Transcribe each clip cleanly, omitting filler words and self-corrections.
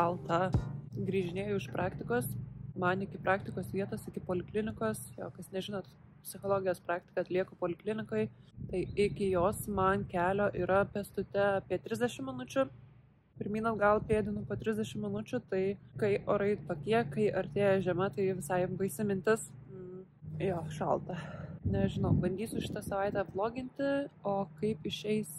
šalta. Grįžinėjau iš praktikos, man iki praktikos vietos, iki poliklinikos, kas nežinot, psichologijos praktiką atlieku poliklinikoje, tai iki jos man kelio yra pėstute apie 30 minučių, pirmyn atgal pėdinu po 30 minučių, tai kai orai tokie, kai artėja žiema, tai visai baisi mintis, šalta. Nežinau, bandysiu šitą savaitę vloginti, o kaip išeis,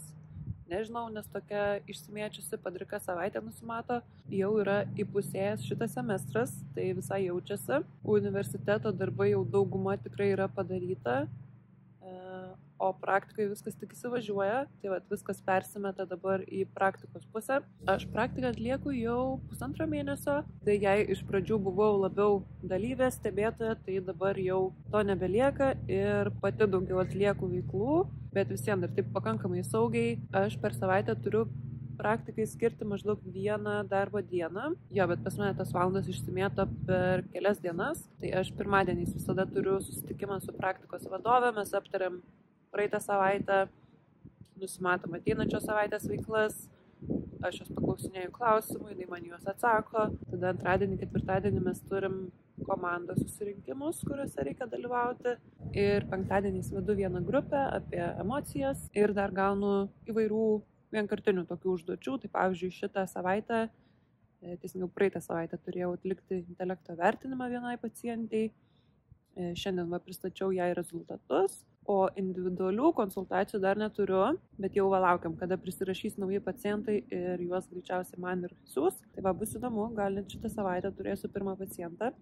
nežinau, nes tokia išsimėčiusi padrika savaitė nusimato. Jau yra įpusėjęs šitas semestras, tai visai jaučiasi. Universiteto darbai jau dauguma tikrai yra padaryta, o praktikoje viskas tik įsivažiuoja, tai viskas persimeta dabar į praktikos pusę. Aš praktiką atlieku jau 1,5 mėnesio, tai jei iš pradžių buvau labiau dalyvė, stebėtoja, tai dabar jau to nebelieka ir pati daugiau atlieku veiklų, bet visiems dar taip pakankamai saugiai. Aš per savaitę turiu praktikai skirti maždaug 1 darbo dieną. Bet pas mane tas valandas išsimėto per kelias dienas, tai aš pirmadieniais visada turiu susitikimą su praktikos vadove, mes aptariam praeitą savaitę, nusimatom ateinančios savaitės veiklas, aš jos paklausinėju klausimų, jinai man juos atsako, tada antradienį, ketvirtadienį mes turim komandos susirinkimus, kuriuose reikia dalyvauti, ir penktadieniais vedu vieną grupę apie emocijas ir dar gaunu įvairių vienkartinių tokių užduočių, tai pavyzdžiui šitą savaitę, teisingiau praeitą savaitę turėjau atlikti intelekto vertinimą vienai pacientei, šiandien pristačiau jai rezultatus, o individualių konsultacijų dar neturiu, bet jau laukiam, kada prisirašys nauji pacientai ir juos greičiausiai man ir siūs. Tai bus įdomu, gal net šitą savaitę turėsiu pirmą pacientą.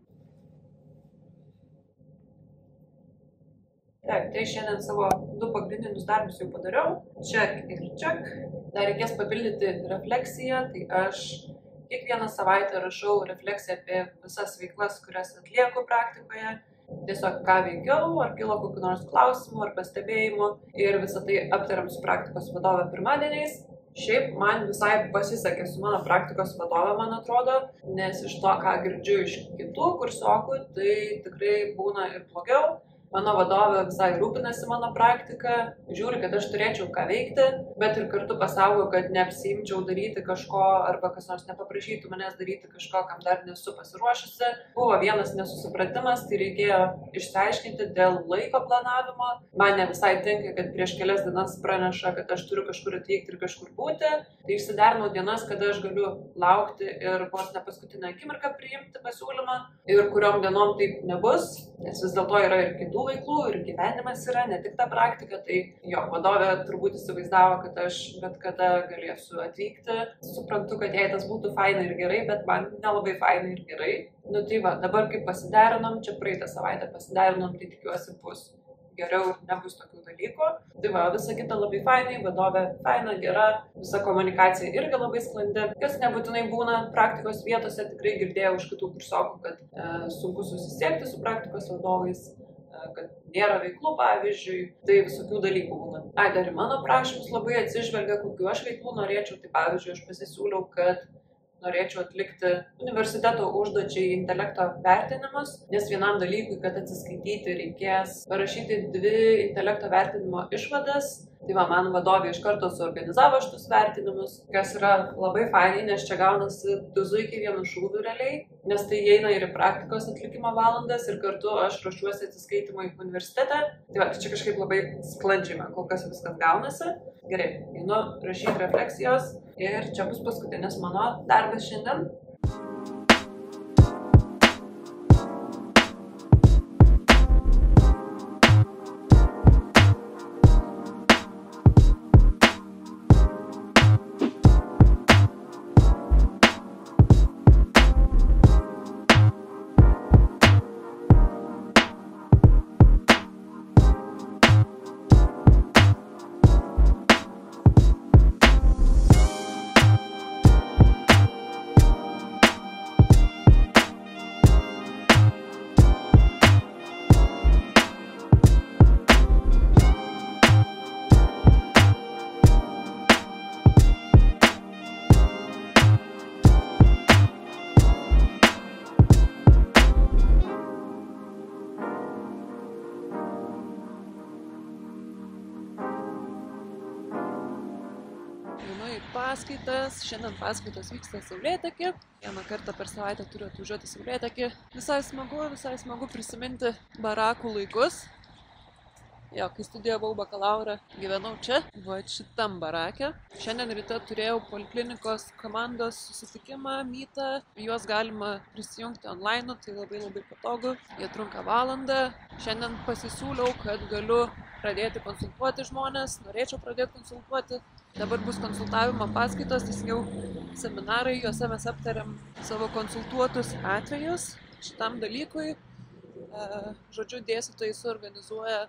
Taip, tai šiandien savo 2 pagrindinius darbus jau padariau. Check ir check. Dar reikės papildyti refleksiją, tai aš kiekvieną savaitę rašau refleksiją apie visas veiklas, kurias atlieku praktikoje. Tiesiog ką veikiau, ar kilo kokių nors klausimų, ar pastebėjimų, ir visą tai aptariam su praktikos vadove pirmadieniais. Šiaip man visai pasisekė su mano praktikos vadove, man atrodo, nes iš to, ką girdžiu iš kitų kursiokų, tai tikrai būna ir blogiau. Mano vadovė visai rūpinasi mano praktiką, žiūri, kad aš turėčiau ką veikti, bet ir kartu pasaugo, kad neapsiimčiau daryti kažko arba kas nors nepaprašytų manęs daryti kažko, kam dar nesu pasiruošusi. Buvo vienas nesusipratimas, tai reikėjo išsiaiškinti dėl laiko planavimo. Man ne visai tinka, kad prieš kelias dienas praneša, kad aš turiu kažkur atvykti ir kažkur būti. Tai išsiderinau dienas, kada aš galiu laukti ir vos ne paskutinę akimirką priimti pasiūlymą, ir kuriom dienom taip nebus, nes vis dėlto yra ir kitų veiklų, ir gyvenimas yra, ne tik ta praktika, tai vadovė turbūt įsivaizdavo, kad aš bet kada galėsiu atvykti. Suprantu, kad jai tas būtų faina ir gerai, bet man nelabai faina ir gerai. Tai dabar kaip pasiderinom, čia praeitą savaitę pasiderinom, tai tikiuosi bus geriau ir nebus tokių dalykų. Tai visa kita labai fainai, vadovė faina, gera, visa komunikacija irgi labai sklandi. Kas nebūtinai būna praktikos vietose, tikrai girdėjau iš kitų kursokų, kad sunku susisiekti su praktikos vadovais, kad nėra veiklų, pavyzdžiui, tai visokių dalykų būna. Dar į mano prašymus labai atsižvelgia, kokiu aš veiklų norėčiau, tai pavyzdžiui, aš pasisiūliau, kad norėčiau atlikti universiteto užduočiai intelekto vertinimus, nes vienam dalykui, kad atsiskaityti, reikės parašyti 2 intelekto vertinimo išvadas. Tai man vadovė iš karto suorganizavo šitus vertinimus, kas yra labai fainai, nes čia gaunasi 2 zuikiai vienu šūviu realiai, nes tai įeina ir į praktikos atlikimo valandas ir kartu aš ruošiuosi atsiskaitimui universitete. Tai čia kažkaip labai sklandžiai man kol kas viskas gaunasi. Gerai, einu rašyti refleksijos ir čia bus paskutinis mano darbas šiandien. paskaitas. Šiandien paskaitos vyksta Saulėtekį. Vieną kartą per savaitę turiu atvažiuoti Saulėtekį. Visai smagu prisiminti barakų laikus. Jo, kai studijavau bakalaurą, gyvenau čia, va šitam barake. Šiandien ryte turėjau poliklinikos komandos susitikimą, mytą. Juos galima prisijungti online, tai labai patogu. Jie trunka valandą. Šiandien pasisiūliau, kad galiu pradėti konsultuoti žmonės, norėčiau pradėti konsultuoti. Dabar bus konsultavimo paskaitos, teisingiau seminarai, juose mes aptariam savo konsultuotus atvejus šitam dalykui. Žodžiu, dėstytojai suorganizuoja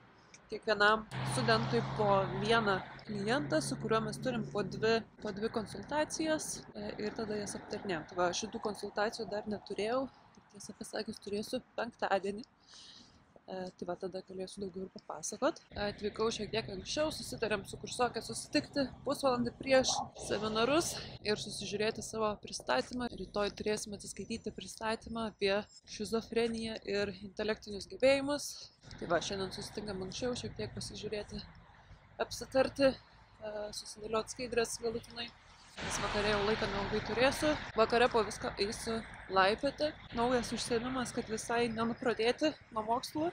kiekvienam studentui po vieną klientą, su kuriuo mes turim po dvi konsultacijas ir tada jas aptarnėm. Tai va, šitų konsultacijų dar neturėjau, tiesą pasakius turėsiu penktadienį. Tai va, tada galėsiu daugiau ir papasakot. Atvykau šiek tiek anksčiau, susitarėm su kursokė susitikti pusvalandį prieš seminarus ir susižiūrėti savo pristatymą. Rytoj turėsime atsiskaityti pristatymą apie šizofreniją ir intelektinius gebėjimus. Tai va, šiandien susitinkam anksčiau, šiek tiek pasižiūrėti, apsitarti, susidėlioti skaidres galutinai. Nes vakare jau laiką nelabai turėsiu. Vakare po visko eisiu laipioti. Naujas užsiėmimas, kad visai nenupradėti nuo mokslų.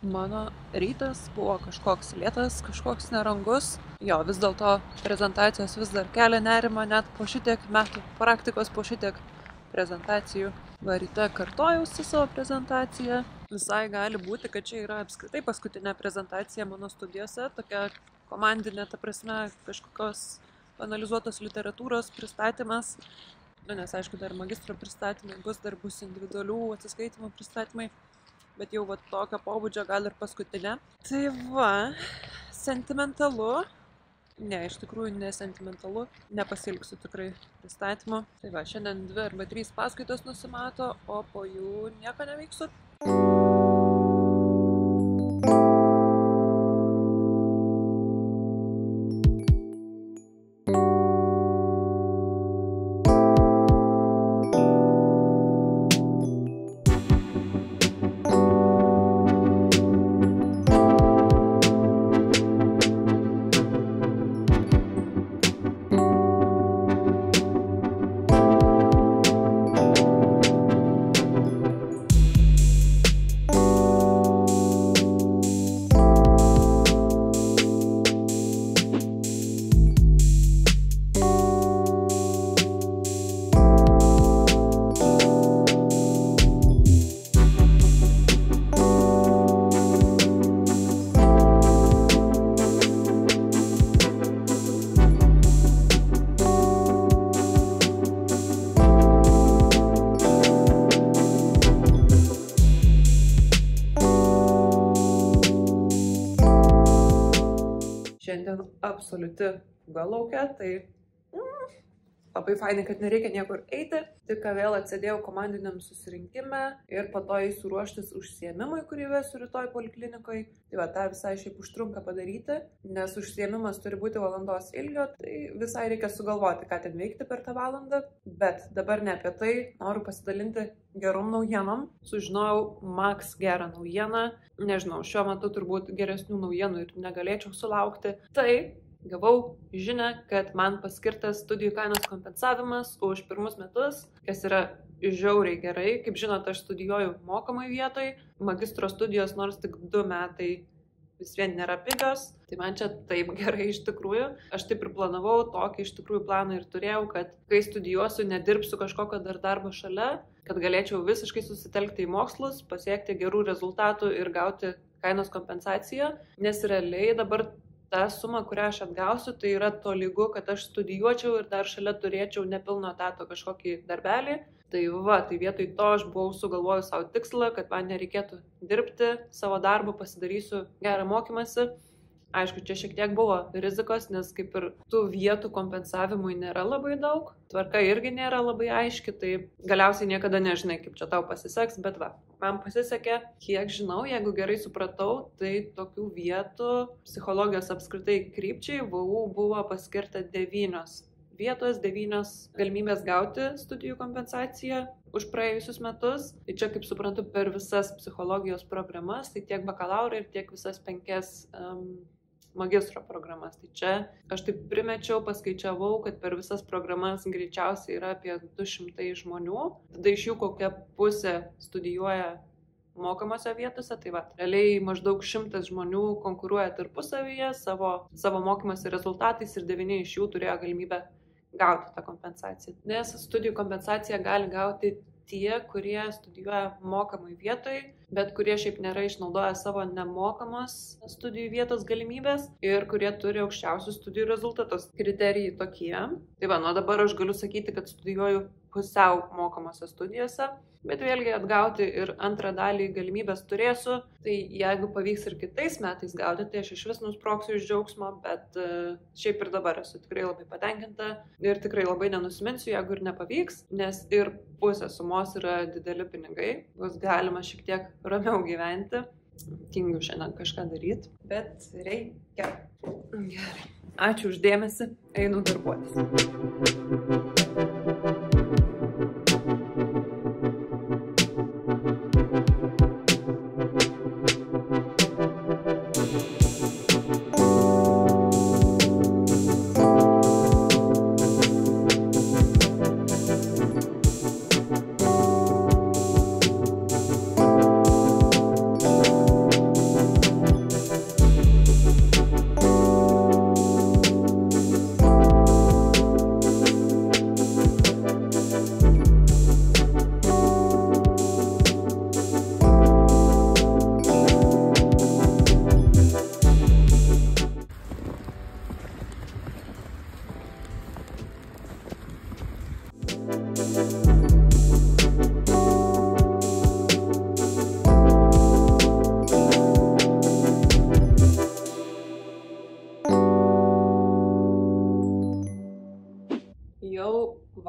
Mano rytas buvo kažkoks lėtas, kažkoks nerangus. Jo, vis dėlto prezentacijos vis dar kelia nerimą, net po šitiek metų praktikos, po šitiek prezentacijų. Va, ryte kartojausi savo prezentaciją. Visai gali būti, kad čia yra apskritai paskutinė prezentacija mano studijose, tokia komandinė, ta prasme, kažkokios analizuotos literatūros pristatymas. Nes aišku, dar magistro pristatymai bus, dar bus individualių atsiskaitymų pristatymai. Bet jau va tokio pobūdžio gal ir paskutinė. Tai va, sentimentalu. Ne, iš tikrųjų nesentimentalu. Nepasilgsiu tikrai pristatymu. Tai va, šiandien 2 arba 3 paskaitos nusimato, o po jų nieko neveiksiu. absoliuti galaukė, tai labai fainai, kad nereikia niekur eiti. Tik vėl atsėdėjau komandiniam susirinkime ir po to eisiu ruoštis užsiėmimui, kurį vesiu rytoj poliklinikoje. Tai va, tą visai šiaip užtrunka padaryti, nes užsiėmimas turi būti valandos ilgio, tai visai reikia sugalvoti, ką ten veikti per tą valandą. Bet dabar ne apie tai, noriu pasidalinti gerom naujienom. Sužinojau Max gerą naujieną. Nežinau, šiuo metu turbūt geresnių naujienų ir negalėčiau sulaukti. Tai gavau žinią, kad man paskirtas studijų kainos kompensavimas už pirmus metus, kas yra žiauriai gerai. Kaip žinot, aš studijuoju mokamai vietoj, magistro studijos nors tik 2 metai vis vien nėra pigios, tai man čia taip gerai iš tikrųjų. Aš taip ir planavau, tokį iš tikrųjų planą ir turėjau, kad kai studijuosiu, nedirbsiu kažkokio dar darbo šalia, kad galėčiau visiškai susitelkti į mokslus, pasiekti gerų rezultatų ir gauti kainos kompensaciją, nes realiai dabar ta suma, kurią aš atgausiu, tai yra tolygu, kad aš studijuočiau ir dar šalia turėčiau nepilno etato kažkokį darbelį. Tai va, tai vietoj to aš buvau sugalvojus savo tikslą, kad man nereikėtų dirbti savo darbą, pasidarysiu gerą mokymąsi. Aišku, čia šiek tiek buvo rizikos, nes kaip ir tų vietų kompensavimui nėra labai daug, tvarka irgi nėra labai aiški, tai galiausiai niekada nežinai, kaip čia tau pasiseks, bet va, man pasisekė, kiek žinau, jeigu gerai supratau, tai tokių vietų psichologijos apskritai krypčiai VU buvo paskirta 9 vietos, 9 galimybės gauti studijų kompensaciją už praėjusius metus. Tai čia, kaip suprantu, per visas psichologijos programas, tai tiek bakalauro ir tiek visas 5 magistro programas. Tai čia aš taip primečiau, paskaičiavau, kad per visas programas greičiausiai yra apie 200 žmonių. Tada iš jų kokia pusė studijuoja mokamose vietose, tai va, realiai maždaug 100 žmonių konkuruoja tarpusavyje savo mokymosi rezultatais ir 9 iš jų turėjo galimybę gauti tą kompensaciją. Nes studijų kompensaciją gali gauti tie, kurie studijuoja mokamai vietoj, bet kurie šiaip nėra išnaudoję savo nemokamos studijų vietos galimybės ir kurie turi aukščiausius studijų rezultatus. Kriterijai tokie. Tai va, nuo dabar aš galiu sakyti, kad studijuoju pusiau mokamose studijose, bet vėlgi atgauti ir antrą dalį galimybės turėsiu. Tai jeigu pavyks ir kitais metais gauti, tai aš iš vis nusproksiu iš džiaugsmo, bet šiaip ir dabar esu tikrai labai patenkinta ir tikrai labai nenusiminsiu, jeigu ir nepavyks, nes ir pusė sumos yra dideli pinigai, bus galima šiek tiek ramiau gyventi. Tingiu šiandien kažką daryti, bet reikia. Gerai. Ačiū už dėmesį, einu darbuotis.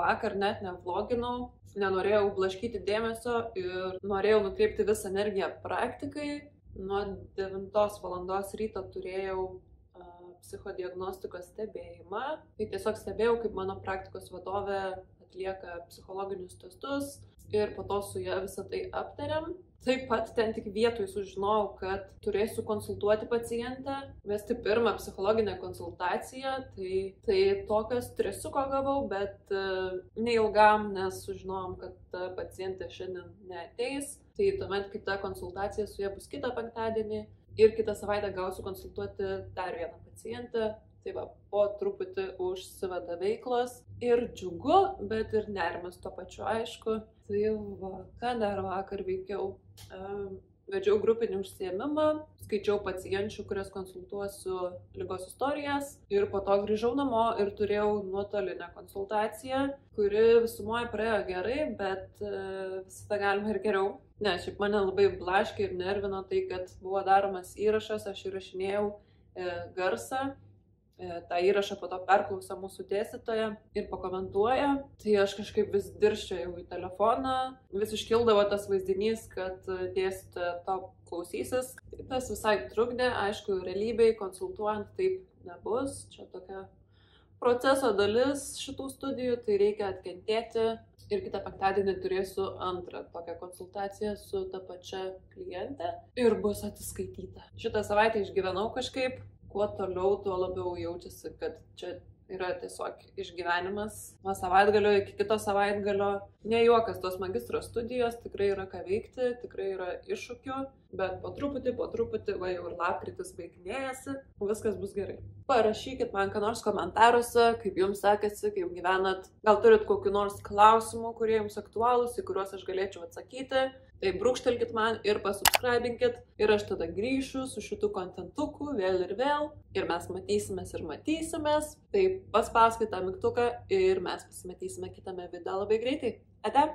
Vakar net nevloginau, nenorėjau blaškyti dėmesio ir norėjau nukreipti visą energiją praktikai. Nuo 9 valandos ryto turėjau psichodiagnostikos stebėjimą. Tai tiesiog stebėjau, kaip mano praktikos vadovė atlieka psichologinius testus ir po to su ja visą tai aptariam. Taip pat ten tik vietoj sužinojau, kad turėsiu konsultuoti pacientę, vesti pirmą psichologinę konsultaciją, tai tokio stresiuko gavau, bet neilgam, nes sužinojom, kad pacientė šiandien neateis. Tai tuomet kita konsultacija su ja bus kitą penktadienį ir kitą savaitę gausiu konsultuoti dar vieną pacientę. Tai va, po truputį užsiveda veiklos ir džiugu, bet ir nerimas tuo pačiu aišku. Tai va, ką dar vakar veikiau? Vedžiau grupinį užsiėmimą, skaičiau pacienčių, kurias konsultuosiu ligos istorijas ir po to grįžau namo ir turėjau nuotolinę konsultaciją, kuri visumoje praėjo gerai, bet visada galima ir geriau. Ne, šiaip mane labai blaškė ir nervino tai, kad buvo daromas įrašas, aš įrašinėjau garsą tą įrašą po to perklauso mūsų dėstytoja ir pakomentuoja, tai aš kažkaip vis dirščiau į telefoną, vis iškildavo tas vaizdinys, kad dėstytoja to klausysis. Tas visai trukdė, aišku, realybėj konsultuojant taip nebus, čia tokia proceso dalis šitų studijų, tai reikia atkentėti. Ir kitą penktadienį turėsiu antrą tokią konsultaciją su ta pačia kliente ir bus atsiskaityta. Šitą savaitę išgyvenau kažkaip, kuo toliau, tuo labiau jaučiasi, kad čia yra tiesiog išgyvenimas nuo savaitgalio iki kito savaitgalio. Ne juokas, tos magistro studijos, tikrai yra ką veikti, tikrai yra iššūkių, bet po truputį, va jau ir lapkritis baiginėjasi, viskas bus gerai. Parašykit man ką nors komentaruose, kaip jums sekasi, kaip gyvenat, gal turit kokių nors klausimų, kurie jums aktualūs, į kuriuos aš galėčiau atsakyti. Tai brūkštelkit man ir pasubscribinkit ir aš tada grįšiu su šitų kontentukų vėl ir mes matysimės. Tai paspauskit tą mygtuką ir mes pasimatysime kitame video labai greitai. Ate!